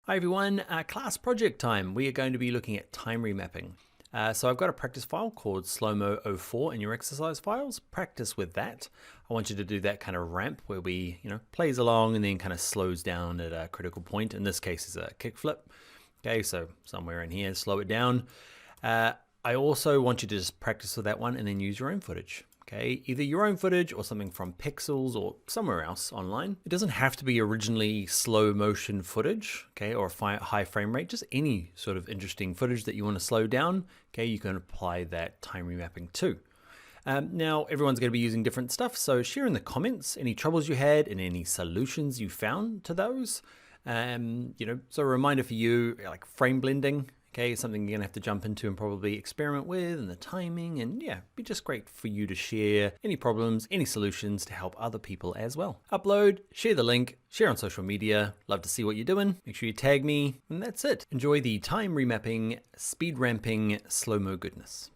Hi everyone, class project time. We are going to be looking at time remapping. So I've got a practice file called Slow-Mo 04 in your exercise files. Practice with that. I want you to do that kind of ramp where we, plays along and then kind of slows down at a critical point. In this case is a kickflip. Okay, so somewhere in here, slow it down. I also want you to just practice with that one and then use your own footage. Okay, either your own footage or something from Pixels or somewhere else online. It doesn't have to be originally slow motion footage, okay, or high frame rate, just any sort of interesting footage that you want to slow down. Okay, you can apply that time remapping to. Now, everyone's going to be using different stuff, so share in the comments any troubles you had and any solutions you found to those. So a reminder for you, like frame blending. Okay, something you're gonna have to jump into and probably experiment with, and the timing, and yeah, be just great for you to share any problems, any solutions to help other people as well. Upload, share the link, share on social media. Love to see what you're doing. Make sure you tag me, and that's it. Enjoy the time remapping, speed ramping, slow-mo goodness.